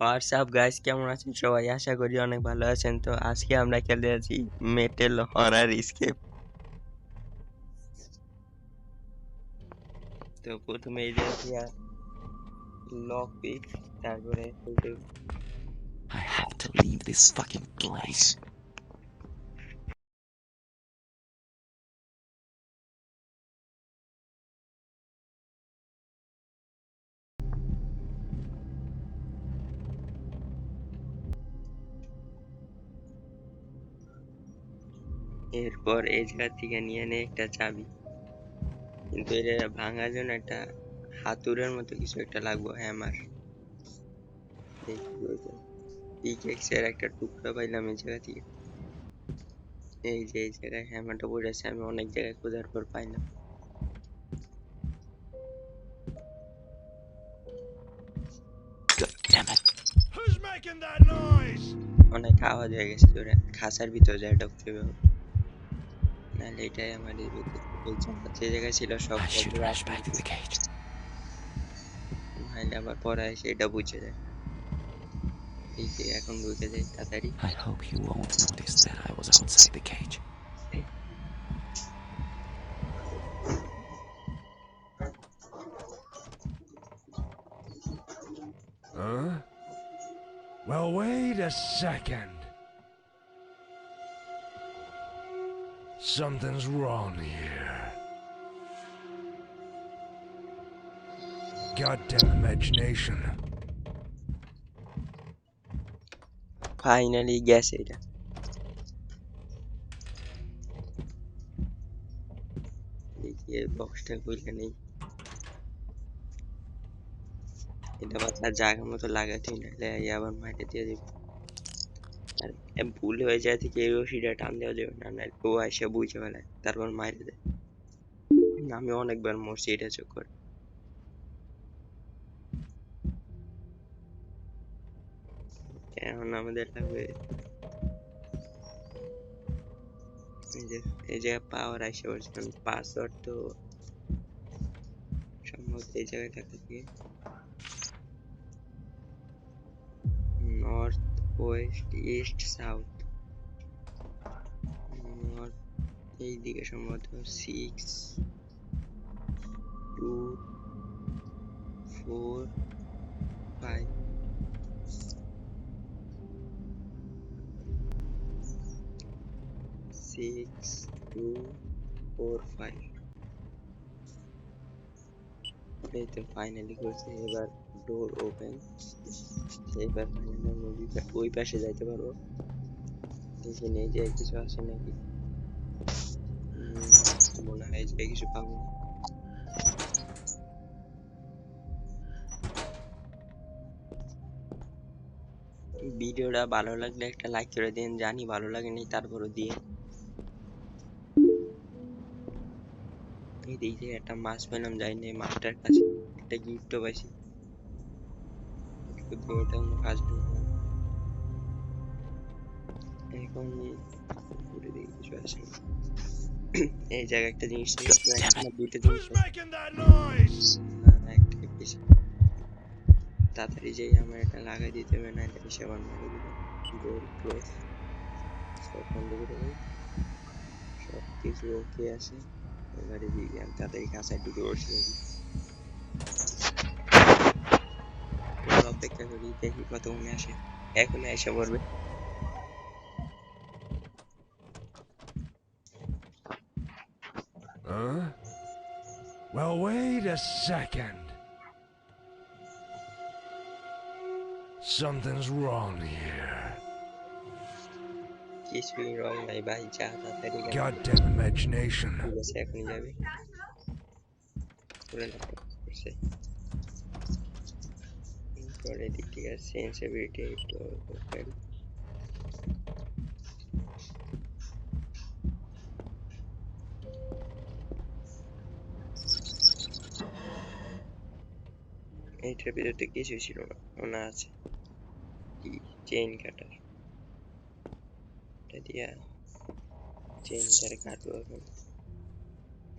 WhatsApp guys, কেমন আছেন সবাই? আশা করি অনেক ভালো আছেন। তো আজকে আমরা খেলতে যাচ্ছি মেটেল হরার স্কেপ। তো প্রথমে এই যে লক পিক, তারপরে I have to leave this fucking place. এরপর এই জায়গা থেকে নিয়ে নে একটা চাবি, কিন্তু এটা ভাঙার জন্য একটা হাতুড়ের মতো কিছু একটা লাগবে, হ্যামার। দেখি পিকেক্সের একটা টুকরা পাইলাম এই জায়গা থেকে। এই যে এই জায়গায় হ্যামারটা পড়ে আছে, আমি অনেক জায়গায় খোঁজার পর পাইলাম। God damn it. Who's making that noise? অনেক আওয়াজ হয়ে গেছে, তোরা খাসার ভিতরে যায় ঢুকতে হবে, নাহলে এটাই আমাদের যে জায়গায় ছিল সব I should rush back to the cage. নাহলে আবার পরে এসে এটা বুঝে যায়। এই যে এখন ঢুকে যাই তাড়াতাড়ি। I hope he won't notice that I was outside the cage. Huh? Well, wait a second. Something's wrong here. Goddamn imagination. Finally গেছে এটা। দেখি বক্সটা খুলে নেই, এটা আবার তার জায়গা মতো লাগাতেই, নাহলে আবার মাইরে দিয়ে দেবে। আর ভুল হয়ে যায় থেকে এই রশিটা টান দেওয়া যাবে না, নাহলে ও এসে বুঝে ফেলায় তারপর মাইরে দেয়। আমি অনেকবার মরছি এটা চক্কর। এখন আমাদের লাগবে এই যে পাওয়ার আসে বলছে, পাসওয়ার্ড তো সম্ভবত এই জায়গায় থাকতে, north West east south, north এই দিকে সম্ভবত 6 2 4 5 6 2 4 5। এই তো ফাইনালি করছে, এবার ডোর ওপেন। এবার ফাইনালি ওই পাশে যাইতে পারবো। দেখি নেই যে কিছু আসে নাকি, মনে হয় যে কিছু পাবো না। ভিডিওটা ভালো লাগলে একটা লাইক করে দিন, জানি ভালো লাগেনি তারপরও দিয়ে। এই যে একটা মাছ পেলাম, যাইনি মাছটার কাছে একটা গিফটও পাইছি, কিন্তু এটা কোনো কাজ নেই। এখন ঘুরে দেখি কিছু আসে না। এই জায়গায় একটা জিনিস দুইটা জিনিস Who's making that noise? একটা বেশি তাড়াতাড়ি যেই আমার এটা লাগাই দিতে হবে, না এটা এসে আবার মেরে দিবে। ডোর ক্লোজ, সব বন্ধ করে দেবো, সব কিছু ওকে আছে। এবারে দিকে আমি তাড়াতাড়ি কাঁচায় ঢুকে বসে যাবি, অপেক্ষা করি দেখি কত মনে আসে। এখন এসে পড়বে। Huh? Well, wait a second. Something's wrong here. কিছুই রং নাই ভাই, যা তাড়াতাড়ি Goddamn imagination. ঠিক আছে এখনই যাবে। করে না করছে পরে দিক থেকে সেন্সিটিভিটি একটু করি। এইটার ভিতরে কিছুই ছিল না, মনে আছে কি চেইন কাটার, এটা দিয়া চেইন ধরে কাটবো এখন।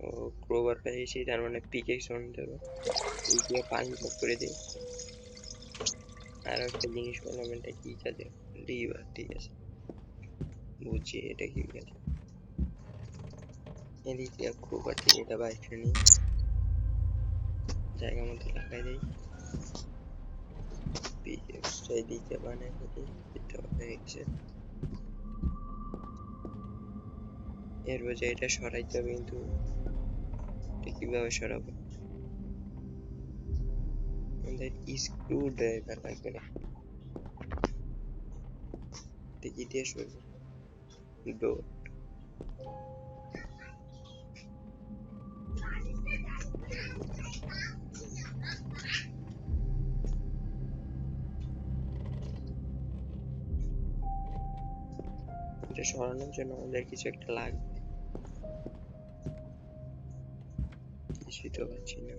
ও ক্রোবার পেয়েছি, তার মানে পিকেক্স অন দেবো, এই দিয়ে পানি টপ করে দিই। আর একটা জিনিস বললাম, এটা কি কাজে? লিভার, ঠিক আছে, বুঝছি এটা কি কাজে। এদিক দিয়ে খুব আর ঠিক, এটা বাইকটা নিই, জায়গা মতো লাগাই দিই, পিকেক্সটা এদিকে বানাই ফেলি, এটা হয়ে গেছে। এর বজে এটা সরাইতে হবে, কিন্তু এটা কিভাবে সরাবো? আমাদের স্ক্রু ড্রাইভার লাগবে না, এটা কি দিয়ে সরবো? ডোর, এটা সরানোর জন্য আমাদের কিছু একটা লাগবে, কিছুই তো পাচ্ছি না।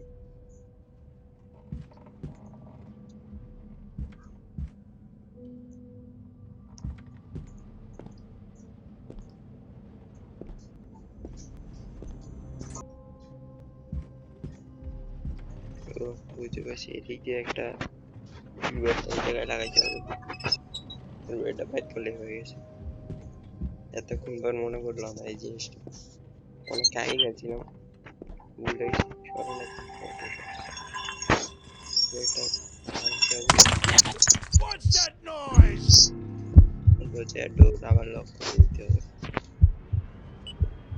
ও, বুঝতে পারছি, এদিক দিয়ে একটা লিভারটা এই জায়গায় লাগাইতে হবে, এটা বাইট করলে হয়ে গেছে। এতক্ষণ পর মনে পড়লো আমার এই জিনিসটা, অনেক আগে গেছিলাম, ভুলে গেছি, স্মরণে এটা ভাঙতে হবে। What's that noise? বলছে ডোর আবার লক করে দিতে হবে।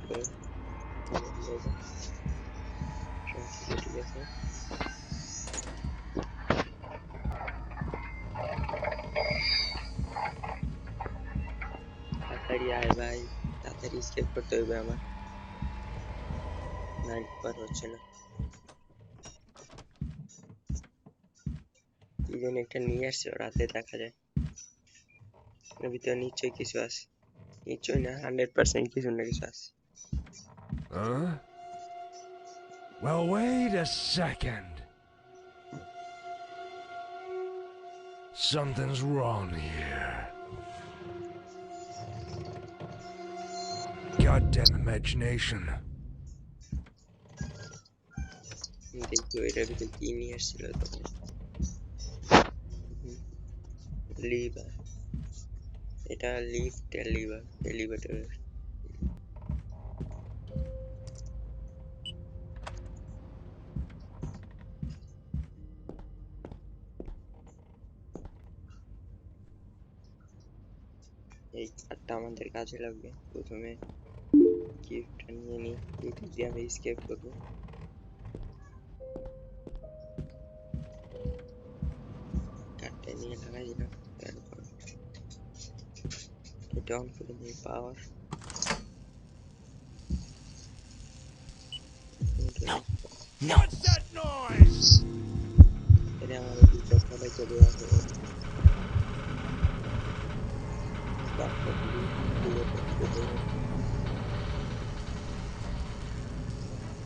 ডোর ঠিক আছে, তাড়াতাড়ি আয় ভাই, তাড়াতাড়ি স্কেপ করতে হবে আমার, নাইট পার হচ্ছে না। কি যেন একটা নিয়ে আসছে, রাতে দেখা যায়, এর ভিতরে নিশ্চয়ই কিছু আছে, নিশ্চয়ই না 100% কিছু না কিছু আছে। Huh? Well, wait a second. Something's wrong here. Goddamn imagination. দেখি এটার ভিতরে কি নিয়ে আসছিল তখন। লিভার, এটা লিফট এর লিভার, এলিভেটর। এই কার্ডটা আমাদের কাজে লাগবে। প্রথমে গিফটটা নিয়ে নিই, এটা দিয়ে আমরা স্কেপ করবো। কার্ডটা নিয়ে লাগাই দিলাম, তারপর এটা অন করে দিই, পাওয়ার। No. No. What's that noise? এটা আমাদের ভিতর সবাইকে দেওয়া হবে। কার্ডটা দিয়ে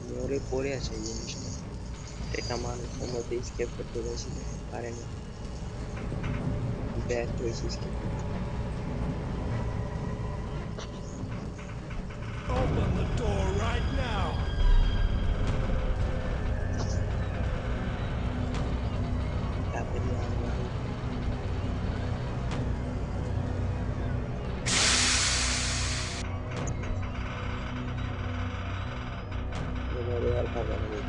মরে পড়ে আছে এই জিনিসটা, এটা মানুষের মধ্যে স্কেপ করতে পারেনি, ব্যর্থ হয়েছে escape. Open the door right now. তাড়াতাড়ি আমরা এবারে আর পাবো না।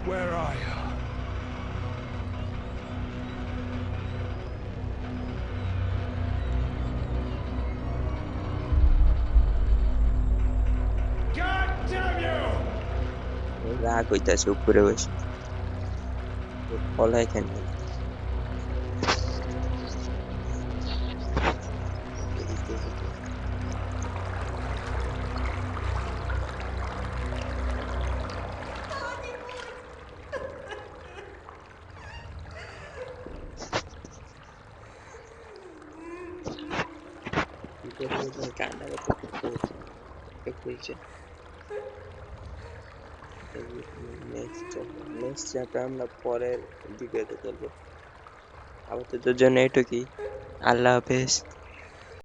Where are you? God damn you! রাগ হইতাছে উপরে বসে, ফলা এখানে কান্না করতে খুলছে। নেক্সট চ্যাপ্টার আমরা পরের ভিডিওতে খেলবো। আপাতত জন্য এটুকুই। আল্লাহ হাফেজ।